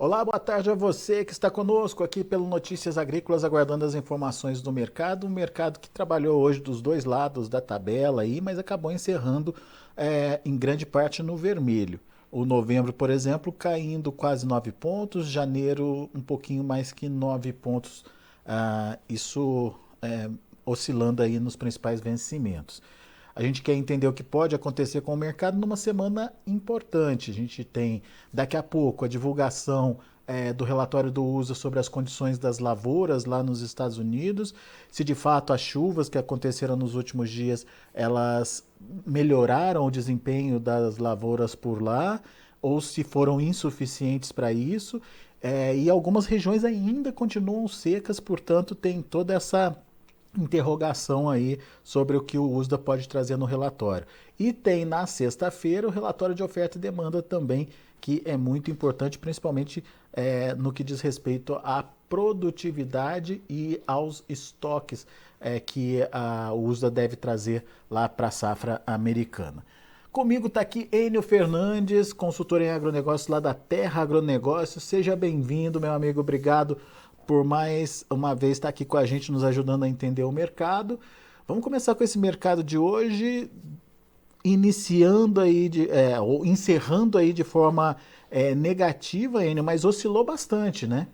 Olá, boa tarde a você que está conosco aqui pelo Notícias Agrícolas, aguardando as informações do mercado. Um mercado que trabalhou hoje dos dois lados da tabela aí, mas acabou encerrando em grande parte no vermelho. O novembro, por exemplo, caindo quase 9 pontos, janeiro um pouquinho mais que 9 pontos, isso oscilando aí nos principais vencimentos. A gente quer entender o que pode acontecer com o mercado numa semana importante. A gente tem daqui a pouco a divulgação do relatório do USA sobre as condições das lavouras lá nos Estados Unidos, se de fato as chuvas que aconteceram nos últimos dias elas melhoraram o desempenho das lavouras por lá ou se foram insuficientes para isso. E algumas regiões ainda continuam secas, portanto tem toda essa interrogação aí sobre o que o USDA pode trazer no relatório. E tem na sexta-feira o relatório de oferta e demanda também, que é muito importante, principalmente no que diz respeito à produtividade e aos estoques que o USDA deve trazer lá para a safra americana. Comigo está aqui Enio Fernandes, consultor em agronegócios lá da Terra Agronegócios. Seja bem-vindo, meu amigo. Obrigado por mais uma vez estar aqui com a gente, nos ajudando a entender o mercado. Vamos começar com esse mercado de hoje, iniciando aí, ou encerrando aí de forma negativa, Enio, mas oscilou bastante, né?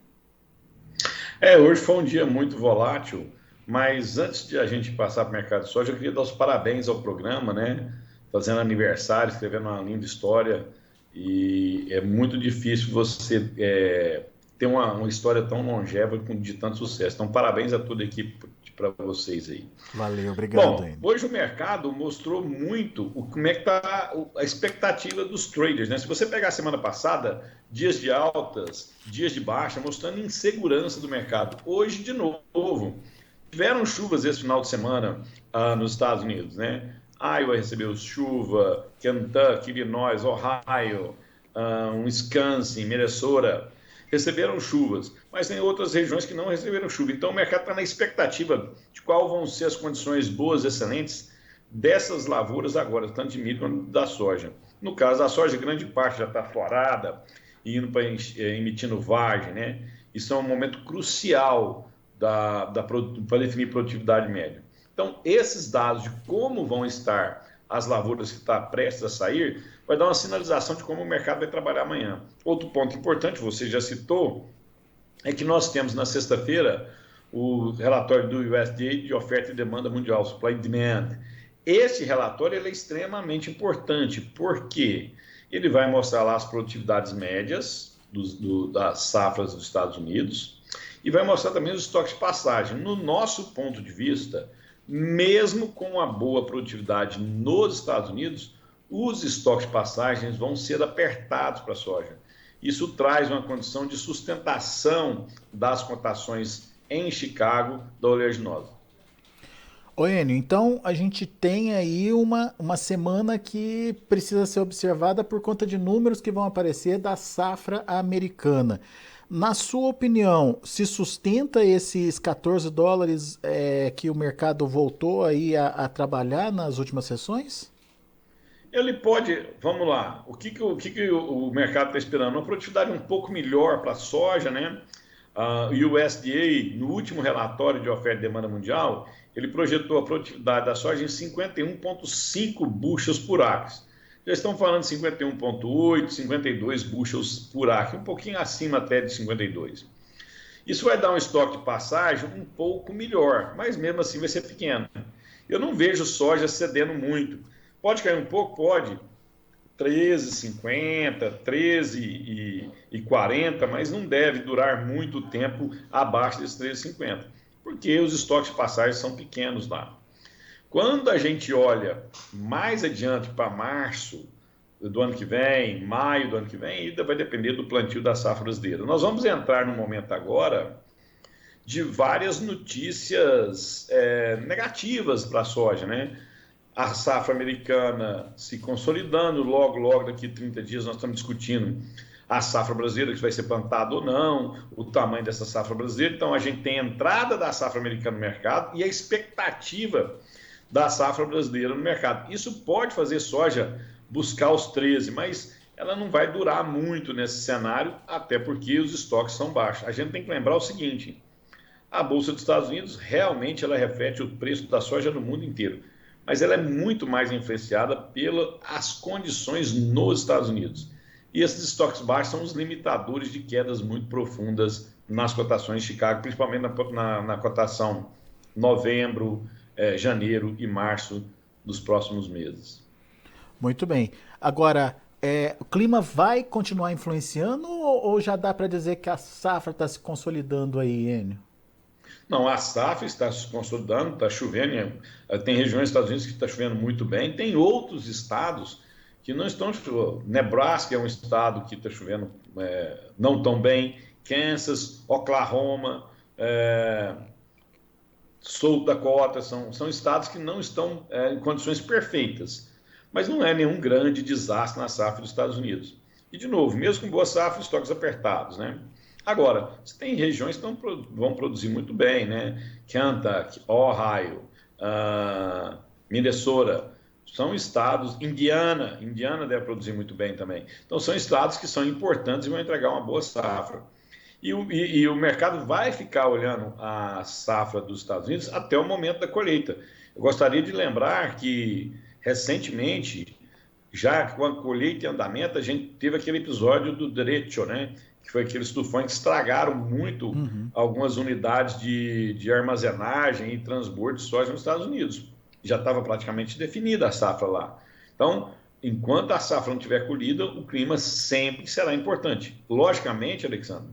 Hoje foi um dia muito volátil, mas antes de a gente passar para o mercado de soja, eu queria dar os parabéns ao programa, né? Fazendo aniversário, escrevendo uma linda história, e é muito difícil você ter uma história tão longeva de tanto sucesso. Então, parabéns a toda a equipe para vocês aí. Valeu, obrigado, Bom, Enio. hoje o mercado mostrou muito como é que está a expectativa dos traders, né? Se você pegar a semana passada, dias de altas, dias de baixa, mostrando insegurança do mercado. Hoje, de novo, tiveram chuvas esse final de semana nos Estados Unidos, né? Iowa recebeu chuva, Kentucky, Illinois, Ohio, Wisconsin, Minnesota receberam chuvas, mas tem outras regiões que não receberam chuva. Então o mercado está na expectativa de quais vão ser as condições boas, excelentes dessas lavouras agora, tanto de milho quanto da soja. No caso da soja, grande parte já está florada, indo para emitindo vagem, né? Isso é um momento crucial para definir produtividade média. Então, esses dados de como vão estar as lavouras que estão prestes a sair, vai dar uma sinalização de como o mercado vai trabalhar amanhã. Outro ponto importante, você já citou, é que nós temos na sexta-feira o relatório do USDA de oferta e demanda mundial, Supply and Demand. Esse relatório ele é extremamente importante, porque ele vai mostrar lá as produtividades médias das safras dos Estados Unidos e vai mostrar também os estoques de passagem. No nosso ponto de vista, mesmo com a boa produtividade nos Estados Unidos, os estoques de passagens vão ser apertados para a soja. Isso traz uma condição de sustentação das cotações em Chicago da oleaginosa. Ô Enio, então a gente tem aí uma semana que precisa ser observada por conta de números que vão aparecer da safra americana. Na sua opinião, se sustenta esses 14 dólares que o mercado voltou aí a trabalhar nas últimas sessões? Ele pode, vamos lá, o que o mercado está esperando? Uma produtividade um pouco melhor para a soja, né? O USDA, no último relatório de oferta e demanda mundial, ele projetou a produtividade da soja em 51,5 bushels por acre. Já estão falando de 51,8, 52 bushels por acre, um pouquinho acima até de 52. Isso vai dar um estoque de passagem um pouco melhor, mas mesmo assim vai ser pequeno. Eu não vejo soja cedendo muito. Pode cair um pouco? Pode. 13,50, 13,40, mas não deve durar muito tempo abaixo desses 13,50, porque os estoques de passagem são pequenos lá. Quando a gente olha mais adiante para março do ano que vem, maio do ano que vem, ainda vai depender do plantio da safra brasileira. Nós vamos entrar no momento agora de várias notícias negativas para a soja, né? A safra americana se consolidando, logo daqui a 30 dias nós estamos discutindo a safra brasileira, que vai ser plantada ou não, o tamanho dessa safra brasileira. Então a gente tem a entrada da safra americana no mercado e a expectativa da safra brasileira no mercado. Isso pode fazer soja buscar os 13, mas ela não vai durar muito nesse cenário, até porque os estoques são baixos. A gente tem que lembrar o seguinte, a Bolsa dos Estados Unidos realmente ela reflete o preço da soja no mundo inteiro, mas ela é muito mais influenciada pelas condições nos Estados Unidos. E esses estoques baixos são os limitadores de quedas muito profundas nas cotações de Chicago, principalmente na cotação novembro, janeiro e março dos próximos meses. Muito bem. Agora, o clima vai continuar influenciando ou já dá para dizer que a safra está se consolidando aí, Enio? Não, a safra está se consolidando, está chovendo, tem regiões dos Estados Unidos que está chovendo muito bem, tem outros estados que não estão chovendo. Nebraska é um estado que está chovendo não tão bem, Kansas, Oklahoma, South Dakota, são estados que não estão em condições perfeitas, mas não é nenhum grande desastre na safra dos Estados Unidos. E, de novo, mesmo com boa safra, estoques apertados, né? Agora, você tem regiões que vão produzir muito bem, né? Kentucky, Ohio, Minnesota, são estados, Indiana deve produzir muito bem também. Então, são estados que são importantes e vão entregar uma boa safra. E o mercado vai ficar olhando a safra dos Estados Unidos até o momento da colheita. Eu gostaria de lembrar que, recentemente, já com a colheita em andamento, a gente teve aquele episódio do derecho, né? Que foi aqueles tufões que estragaram muito algumas unidades de armazenagem e transbordo de soja nos Estados Unidos. Já estava praticamente definida a safra lá. Então, enquanto a safra não estiver colhida, o clima sempre será importante. Logicamente, Alexandre,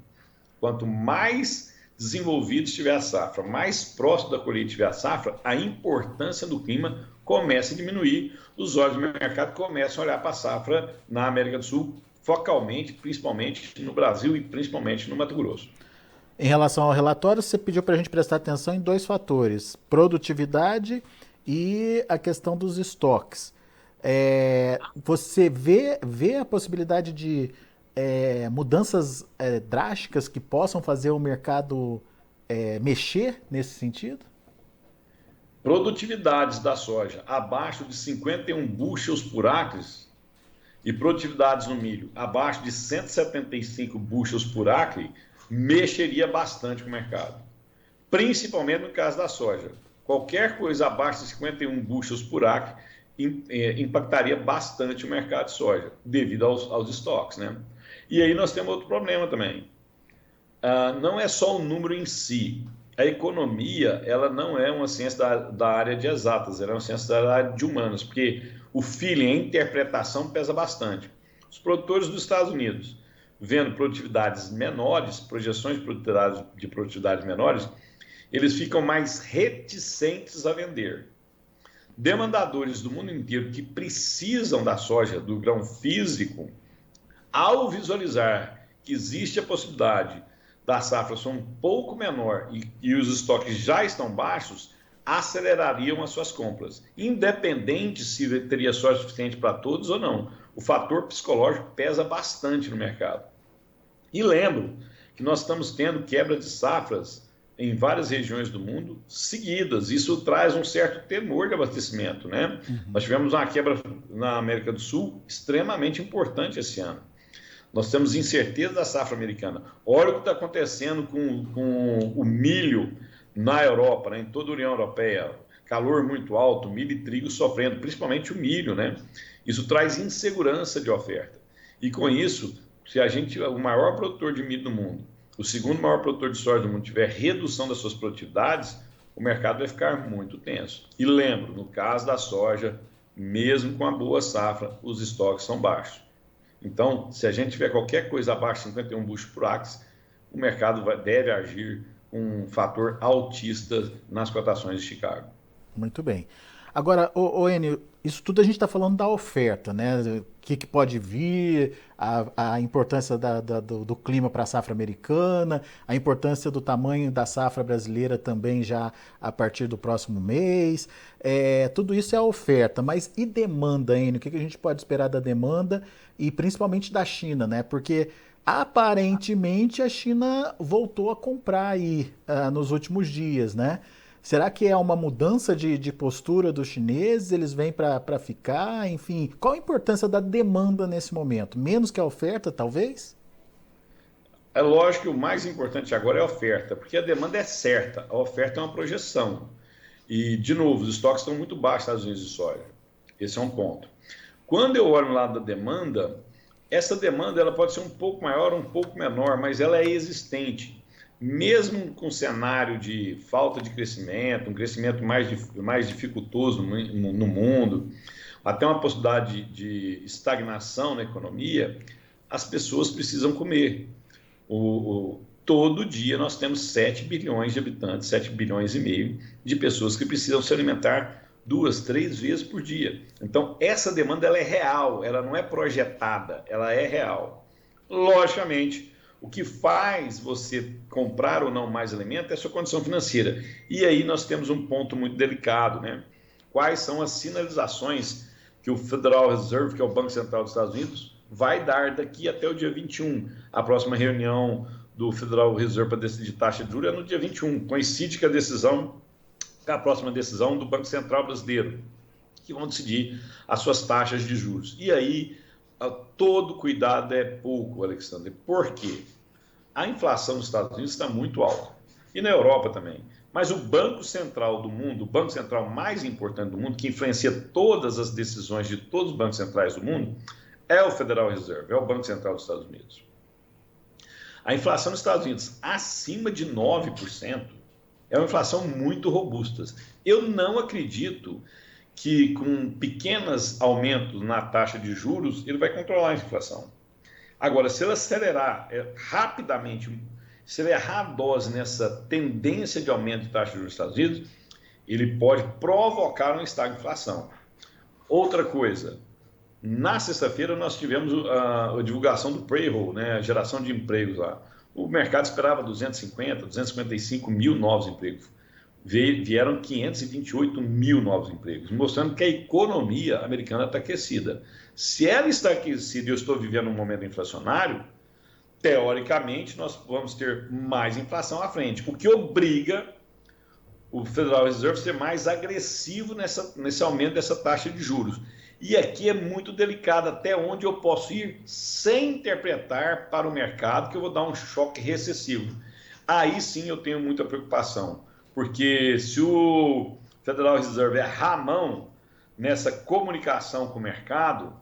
quanto mais desenvolvido estiver a safra, mais próximo da colheita estiver a safra, a importância do clima começa a diminuir, os olhos do mercado começam a olhar para a safra na América do Sul, focalmente, principalmente no Brasil e principalmente no Mato Grosso. Em relação ao relatório, você pediu para a gente prestar atenção em dois fatores: produtividade e a questão dos estoques. Você vê a possibilidade de mudanças drásticas que possam fazer o mercado mexer nesse sentido? Produtividades da soja abaixo de 51 bushels por acre e produtividades no milho abaixo de 175 bushels por acre mexeria bastante com o mercado, principalmente no caso da soja. Qualquer coisa abaixo de 51 bushels por acre impactaria bastante o mercado de soja, devido aos estoques, né? E aí nós temos outro problema também. Não é só o número em si. A economia, ela não é uma ciência da área de exatas, ela é uma ciência da área de humanas, porque o feeling, a interpretação pesa bastante. Os produtores dos Estados Unidos, vendo produtividades menores, projeções de produtividades menores, eles ficam mais reticentes a vender. Demandadores do mundo inteiro que precisam da soja, do grão físico, ao visualizar que existe a possibilidade da safra ser um pouco menor e os estoques já estão baixos, acelerariam as suas compras, independente se teria soja suficiente para todos ou não. O fator psicológico pesa bastante no mercado. E lembro que nós estamos tendo quebra de safras em várias regiões do mundo seguidas. Isso traz um certo temor de abastecimento, né? Nós tivemos uma quebra na América do Sul extremamente importante esse ano. Nós temos incerteza da safra americana. Olha o que está acontecendo com o milho na Europa, né? Em toda a União Europeia. Calor muito alto, milho e trigo sofrendo, principalmente o milho, né? Isso traz insegurança de oferta. E com isso, se a gente, o maior produtor de milho do mundo, o segundo maior produtor de soja do mundo, tiver redução das suas produtividades, o mercado vai ficar muito tenso. E lembro, no caso da soja, mesmo com a boa safra, os estoques são baixos. Então, se a gente tiver qualquer coisa abaixo de 51 bushels por acre, o mercado deve agir com um fator altista nas cotações de Chicago. Muito bem. Agora, Enio, isso tudo a gente está falando da oferta, né? O que pode vir, a importância do clima para a safra americana, a importância do tamanho da safra brasileira também já a partir do próximo mês. Tudo isso é a oferta, mas e demanda, Enio? O que a gente pode esperar da demanda e principalmente da China, né? Porque aparentemente a China voltou a comprar aí nos últimos dias, né? Será que é uma mudança de postura dos chineses? Eles vêm para ficar? Enfim, qual a importância da demanda nesse momento? Menos que a oferta, talvez? É lógico que o mais importante agora é a oferta, porque a demanda é certa, a oferta é uma projeção. E, de novo, os estoques estão muito baixos nos Estados Unidos de soja. Esse é um ponto. Quando eu olho no lado da demanda, essa demanda ela pode ser um pouco maior, um pouco menor, mas ela é existente. Mesmo com cenário de falta de crescimento, um crescimento mais dificultoso no mundo, até uma possibilidade de estagnação na economia, as pessoas precisam comer. Todo dia nós temos 7 bilhões de habitantes, 7 bilhões e meio de pessoas que precisam se alimentar 2, 3 vezes por dia. Então, essa demanda ela é real, ela não é projetada, ela é real. Logicamente, o que faz você comprar ou não mais alimento é a sua condição financeira. E aí nós temos um ponto muito delicado, né? Quais são as sinalizações que o Federal Reserve, que é o Banco Central dos Estados Unidos, vai dar daqui até o dia 21. A próxima reunião do Federal Reserve para decidir taxa de juros é no dia 21. Coincide com a próxima decisão do Banco Central brasileiro, que vão decidir as suas taxas de juros. E aí, todo cuidado é pouco, Alexandre. Por quê? A inflação nos Estados Unidos está muito alta. E na Europa também. Mas o Banco Central do mundo, o Banco Central mais importante do mundo, que influencia todas as decisões de todos os bancos centrais do mundo, é o Federal Reserve, é o Banco Central dos Estados Unidos. A inflação nos Estados Unidos acima de 9% é uma inflação muito robusta. Eu não acredito que com pequenos aumentos na taxa de juros ele vai controlar a inflação. Agora, se ele acelerar rapidamente, se ele errar a dose nessa tendência de aumento de taxa de juros nos Estados Unidos, ele pode provocar um estado de inflação. Outra coisa, na sexta-feira nós tivemos a divulgação do payroll, né, a geração de empregos lá. O mercado esperava 250, 255 mil novos empregos. Vieram 528 mil novos empregos, mostrando que a economia americana está aquecida. Se ela está aquecida e eu estou vivendo um momento inflacionário, teoricamente nós vamos ter mais inflação à frente, o que obriga o Federal Reserve a ser mais agressivo nesse aumento dessa taxa de juros. E aqui é muito delicado até onde eu posso ir sem interpretar para o mercado que eu vou dar um choque recessivo. Aí sim eu tenho muita preocupação, porque se o Federal Reserve errar a mão nessa comunicação com o mercado,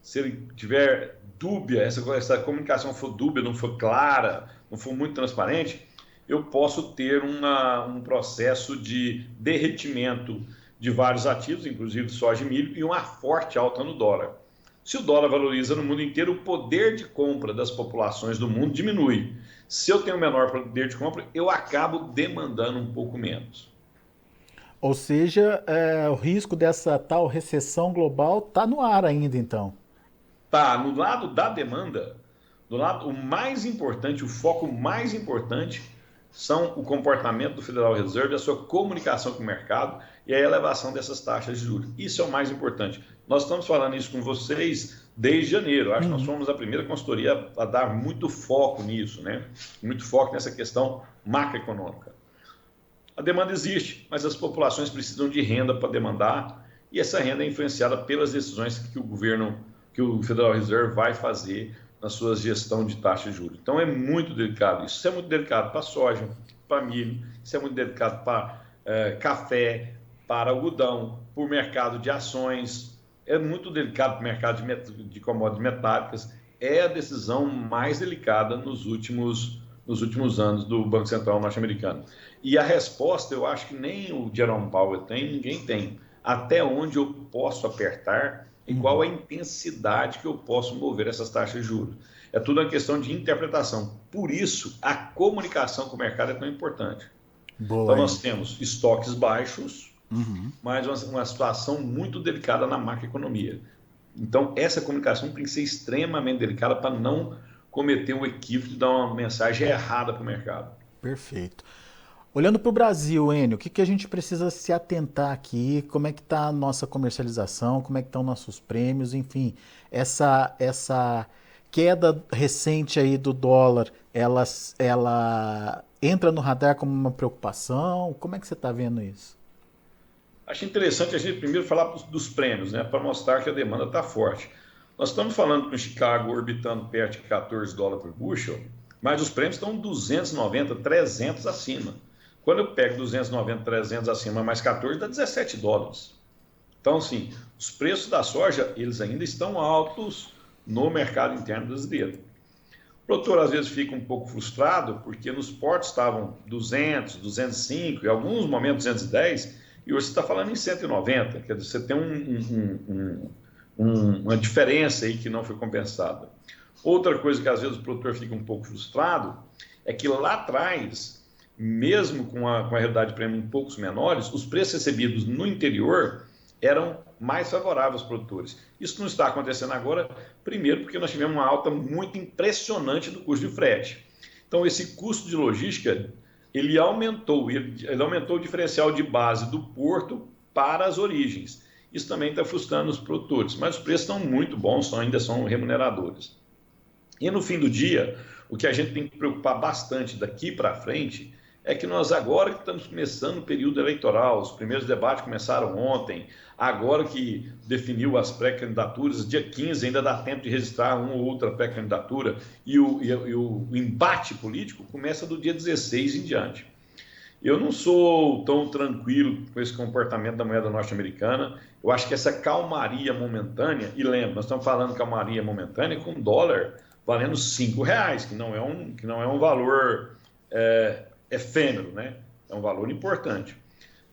se ele tiver dúbia, essa comunicação for dúbia, não for clara, não for muito transparente, eu posso ter um processo de derretimento de vários ativos, inclusive soja e milho, e uma forte alta no dólar. Se o dólar valoriza no mundo inteiro, o poder de compra das populações do mundo diminui. Se eu tenho menor poder de compra, eu acabo demandando um pouco menos. Ou seja, o risco dessa tal recessão global está no ar ainda, então. Tá, no lado da demanda, o mais importante, o foco mais importante são o comportamento do Federal Reserve, a sua comunicação com o mercado e a elevação dessas taxas de juros. Isso é o mais importante. Nós estamos falando isso com vocês desde janeiro. Acho que nós fomos a primeira consultoria a dar muito foco nisso, né? Muito foco nessa questão macroeconômica. A demanda existe, mas as populações precisam de renda para demandar e essa renda é influenciada pelas decisões que o Federal Reserve vai fazer na sua gestão de taxa de juros. Então é muito delicado isso. Isso é muito delicado para soja, para milho, isso é muito delicado para café, para algodão, para o mercado de ações, é muito delicado para o mercado de commodities metálicas. É a decisão mais delicada nos últimos anos do Banco Central norte-americano. E a resposta, eu acho que nem o Jerome Powell tem, ninguém tem. Até onde eu posso apertar e qual a intensidade que eu posso mover essas taxas de juros. É tudo uma questão de interpretação. Por isso, a comunicação com o mercado é tão importante. Boa, então, nós temos estoques baixos, mas uma situação muito delicada na macroeconomia. Então, essa comunicação tem que ser extremamente delicada para não cometer um equívoco de dar uma mensagem errada para o mercado. Perfeito. Olhando para o Brasil, Enio, o que a gente precisa se atentar aqui? Como é que está a nossa comercialização? Como é que estão nossos prêmios? Enfim, essa queda recente aí do dólar, ela entra no radar como uma preocupação? Como é que você está vendo isso? Acho interessante a gente primeiro falar dos prêmios, né, para mostrar que a demanda está forte. Nós estamos falando com Chicago orbitando perto de 14 dólares por bushel, mas os prêmios estão 290, 300 acima. Quando eu pego 290, 300 acima mais 14, dá 17 dólares. Então, assim, os preços da soja, eles ainda estão altos no mercado interno brasileiro. O produtor, às vezes, fica um pouco frustrado, porque nos portos estavam 200, 205, em alguns momentos 210, e hoje você está falando em 190, quer dizer, você tem uma diferença aí que não foi compensada. Outra coisa que, às vezes, o produtor fica um pouco frustrado, é que lá atrás, mesmo com a realidade de prêmio em poucos menores, os preços recebidos no interior eram mais favoráveis aos produtores. Isso não está acontecendo agora, primeiro porque nós tivemos uma alta muito impressionante do custo de frete. Então, esse custo de logística, ele aumentou o diferencial de base do porto para as origens. Isso também está frustrando os produtores, mas os preços estão muito bons, ainda são remuneradores. E no fim do dia, o que a gente tem que preocupar bastante daqui para frente é que nós agora que estamos começando o período eleitoral, os primeiros debates começaram ontem, agora que definiu as pré-candidaturas, dia 15 ainda dá tempo de registrar uma ou outra pré-candidatura e o embate político começa do dia 16 em diante. Eu não sou tão tranquilo com esse comportamento da moeda norte-americana, eu acho que essa calmaria momentânea, e lembra, nós estamos falando de calmaria momentânea com dólar valendo R$5, que não é um valor efêmero, né? É um valor importante.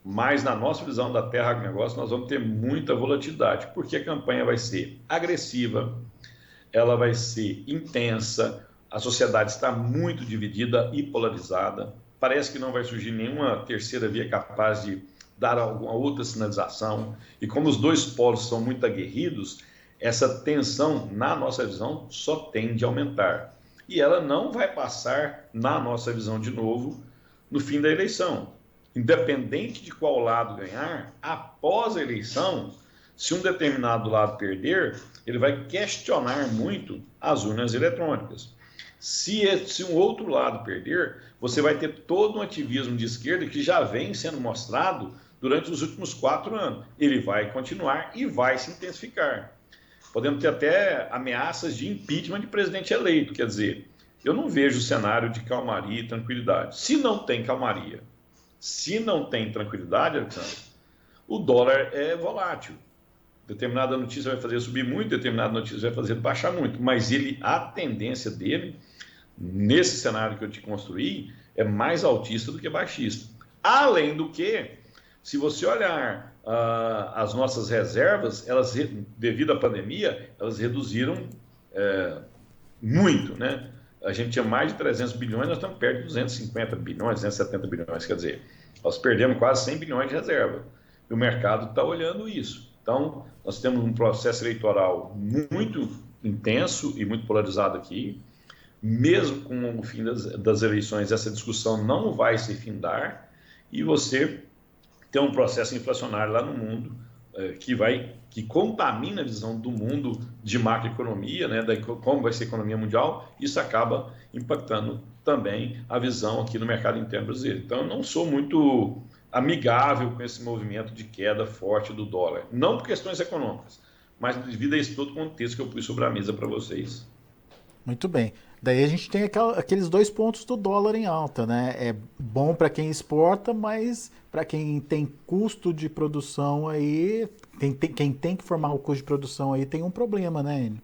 Mas na nossa visão da Terra Agronegócio, nós vamos ter muita volatilidade, porque a campanha vai ser agressiva, ela vai ser intensa, a sociedade está muito dividida e polarizada, parece que não vai surgir nenhuma terceira via capaz de dar alguma outra sinalização, e como os dois polos são muito aguerridos, essa tensão, na nossa visão, só tende a aumentar. E ela não vai passar, na nossa visão de novo, no fim da eleição. Independente de qual lado ganhar, após a eleição, se um determinado lado perder, ele vai questionar muito as urnas eletrônicas. Se um outro lado perder, você vai ter todo um ativismo de esquerda que já vem sendo mostrado durante os últimos 4 anos. Ele vai continuar e vai se intensificar. Podemos ter até ameaças de impeachment de presidente eleito, quer dizer, eu não vejo cenário de calmaria e tranquilidade. Se não tem calmaria, se não tem tranquilidade, Alexandre, o dólar é volátil. Determinada notícia vai fazer subir muito, determinada notícia vai fazer baixar muito, mas a tendência dele, nesse cenário que eu te construí, é mais altista do que baixista. Além do que, se você olhar as nossas reservas, elas, devido à pandemia, elas reduziram muito, né? A gente tinha mais de 300 bilhões, nós estamos perto de 250 bilhões, 270 bilhões, quer dizer, nós perdemos quase 100 bilhões de reserva. E o mercado está olhando isso. Então, nós temos um processo eleitoral muito intenso e muito polarizado aqui. Mesmo com o fim das eleições, essa discussão não vai se findar e você tem um processo inflacionário lá no mundo que contamina a visão do mundo de macroeconomia, né, como vai ser a economia mundial, isso acaba impactando também a visão aqui no mercado interno brasileiro. Então, eu não sou muito amigável com esse movimento de queda forte do dólar, não por questões econômicas, mas devido a esse todo contexto que eu pus sobre a mesa para vocês. Muito bem. Daí a gente tem aqueles 2 pontos do dólar em alta, né? É bom para quem exporta, mas para quem tem custo de produção aí, quem tem que formar o custo de produção aí tem um problema, né, Enio?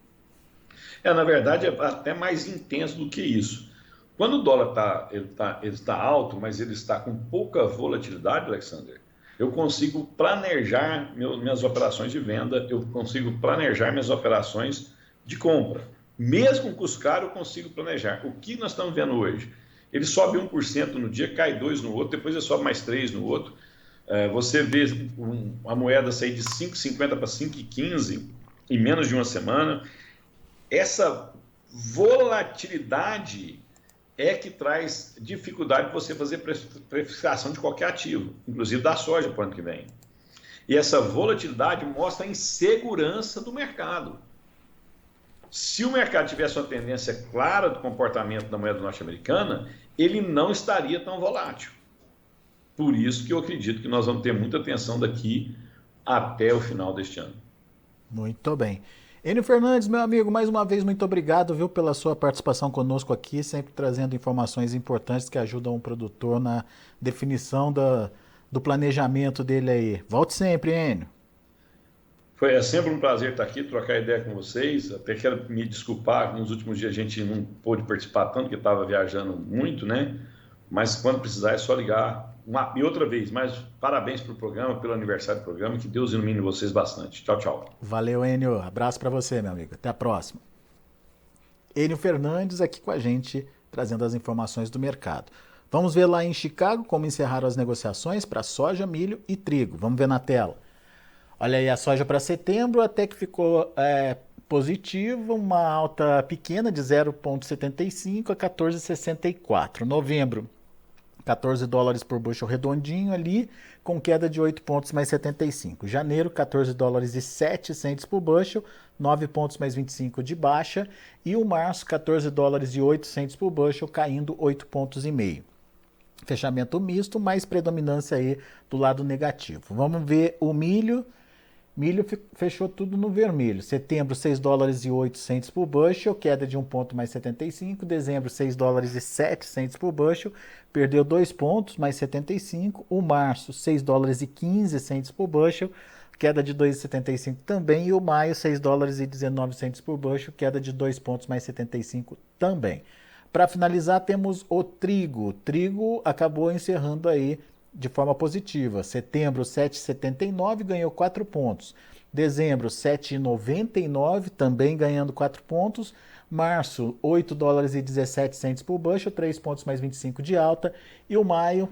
Na verdade, é até mais intenso do que isso. Quando o dólar ele tá alto, mas ele está com pouca volatilidade, Alexander, eu consigo planejar minhas operações de venda, eu consigo planejar minhas operações de compra. Mesmo com custo caro, eu consigo planejar. O que nós estamos vendo hoje? Ele sobe 1% no dia, cai 2% no outro, depois ele sobe mais 3% no outro. Você vê a moeda sair de 5,50 para 5,15 em menos de uma semana. Essa volatilidade é que traz dificuldade de você fazer precificação de qualquer ativo, inclusive da soja para o ano que vem. E essa volatilidade mostra a insegurança do mercado. Se o mercado tivesse uma tendência clara do comportamento da moeda norte-americana, ele não estaria tão volátil. Por isso que eu acredito que nós vamos ter muita atenção daqui até o final deste ano. Muito bem. Enio Fernandes, meu amigo, mais uma vez, muito obrigado, viu, pela sua participação conosco aqui, sempre trazendo informações importantes que ajudam o produtor na definição do planejamento dele aí. Volte sempre, Enio. É sempre um prazer estar aqui, trocar ideia com vocês. Até quero me desculpar, nos últimos dias a gente não pôde participar tanto, porque estava viajando muito, né? Mas quando precisar é só ligar. E outra vez, mas parabéns pelo programa, pelo aniversário do programa, que Deus ilumine vocês bastante. Tchau, tchau. Valeu, Enio. Abraço para você, meu amigo. Até a próxima. Enio Fernandes aqui com a gente, trazendo as informações do mercado. Vamos ver lá em Chicago como encerraram as negociações para soja, milho e trigo. Vamos ver na tela. Olha aí a soja para setembro, até que ficou positiva, uma alta pequena de 0,75 a 14,64. Novembro, 14 dólares por bushel redondinho ali, com queda de 8 pontos mais 75. Janeiro, 14 dólares e 7 centes por bushel, 9 pontos mais 25 de baixa. E o março, 14 dólares e 8 centes por bushel, caindo 8 pontos e meio. Fechamento misto, mais predominância aí do lado negativo. Vamos ver o milho. Milho fechou tudo no vermelho. Setembro, 6 dólares e 8 centes por bushel, queda de 1 ponto mais 75. Dezembro, 6 dólares e 7 centes por bushel, perdeu 2 pontos mais 75. O março, 6 dólares e 15 centes por bushel, queda de 2,75 também. E o maio, 6 dólares e 19 centes por bushel, queda de 2 pontos mais 75 também. Para finalizar, temos o trigo. O trigo acabou encerrando aí de forma positiva. Setembro, 7,79, ganhou 4 pontos. Dezembro, 7,99, também ganhando 4 pontos. Março, 8 dólares e 17 centes por bushel, 3 pontos mais 25 de alta. E o maio,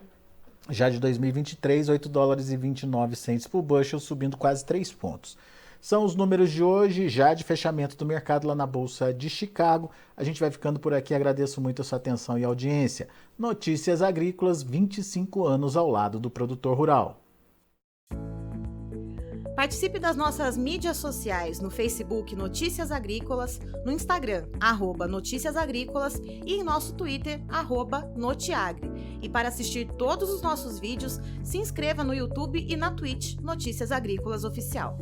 já de 2023, 8 dólares e 29 centes por bushel, subindo quase 3 pontos. São os números de hoje, já de fechamento do mercado lá na Bolsa de Chicago. A gente vai ficando por aqui, agradeço muito a sua atenção e audiência. Notícias Agrícolas, 25 anos ao lado do produtor rural. Participe das nossas mídias sociais no Facebook Notícias Agrícolas, no Instagram, @Notícias Agrícolas e em nosso Twitter, @Notiagre. E para assistir todos os nossos vídeos, se inscreva no YouTube e na Twitch Notícias Agrícolas Oficial.